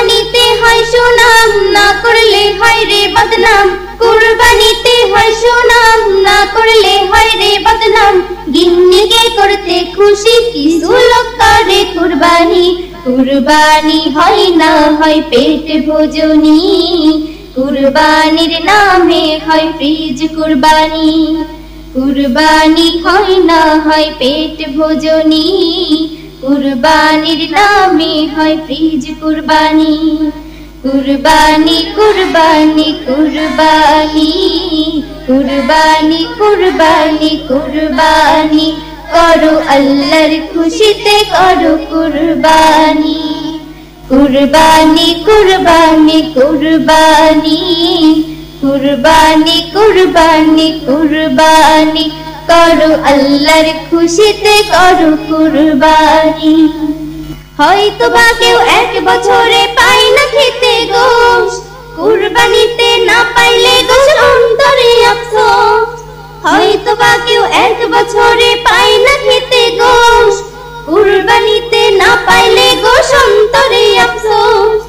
কুরবানিতে হয় সুনাম, না করলে হয় রে বদনাম। কুরবানিতে হয় সুনাম, না করলে হয় রে বদনাম। গিন্নিকে করতে খুশি কিছু লোক করে কুরবানি। কুরবানি হয় না হয় পেট ভোজনী, কুরবানির নামে হয় ফ্রিজ কুরবানি। কুরবানি হয় না হয় পেট ভোজনী, কুরবানির নামে হয় ফ্রিজ কুরবানি। কুরবানি কুরবানি কুরবানি, কুরবানি কুরবানি কুরবানি, করো আল্লাহর খুশিতে করো কুরবানি। কুরবানি কুরবানি কুরবানি, কুরবানি কুরবানি কুরবানি, করো আল্লাহর খুশিতে করো কুরবানি। হয়তো বা কেউ এক বছরে পায় না খেতে গোশত, কুরবানিতে না পাইলে গোশত অন্তরে আফসোস। হয়তো বা কেউ এক বছরে পায় না খেতে গোশত, কুরবানিতে না পাইলে গোশত অন্তরে আফসোস।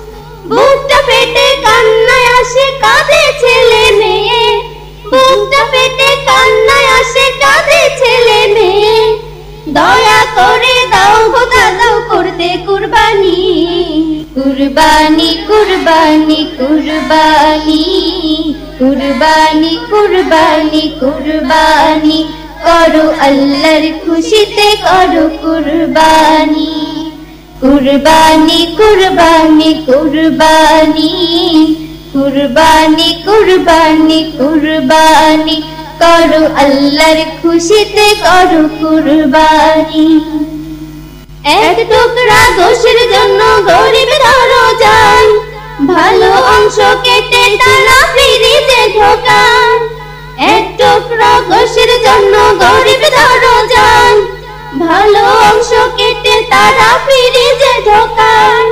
বুকটা ফেটে কান্নায় আসে কাঁদে ছেলে মেয়ে, বুকটা ফেটে কান্নায় আসে কাঁদে ছেলে মেয়ে। দয়া করে দাও খোদা দাও করতে কুরবানি। কুরবানি কুরবানি কুরবানি, কুরবানি কুরবানি কুরবানি, করো আল্লাহর খুশিতে করো কুরবানি। কুরবানি কুরবানি কুরবানি, কুরবানি কুরবানি কুরবানি, করো আল্লাহর খুশিতে করো কুরবানি। এক টুকরা গোশের জন্য গরিব ধরো যায়, ভালো অংশ কেটে তারা ফ্রিজে ঢোকায়। এক টুকরা গোশের জন্য গরিব ধরো যায়, ভালো অংশ কেটে তারা ফ্রিজে ঢোকায়।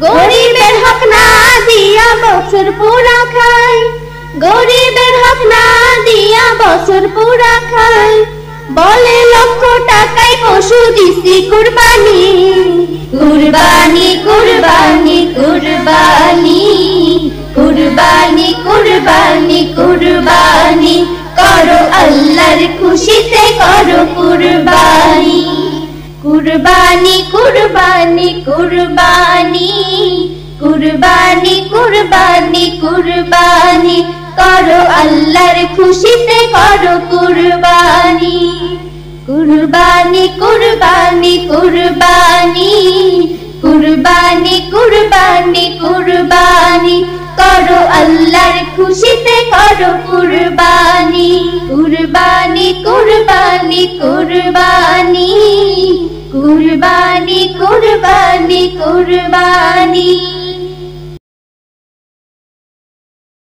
গরিবের হক না দিয়া বছর পুরা খায়, গরিবের হক না দিয়া বছর পুরা খায়। বলে লক্ষ টাকায় পশু দিছি কুরবানি। কুরবানি কুরবানি কুরবানি, কুরবানি কুরবানি কুরবানি, করো আল্লাহর খুশিতে করো কুরবানি। কুরবানি কুরবানি কুরবানি, কুরবানি কুরবানি কুরবানি, করো আল্লাহর খুশিতে করো কুরবানি। কুরবানি কুরবানি কুরবানি, কুরবানি কুরবানি কুরবানি, করো আল্লাহর খুশিতে করো কুরবানি। কুরবানি কুরবানি কুরবানি, কুরবানি কুরবানি কুরবানি।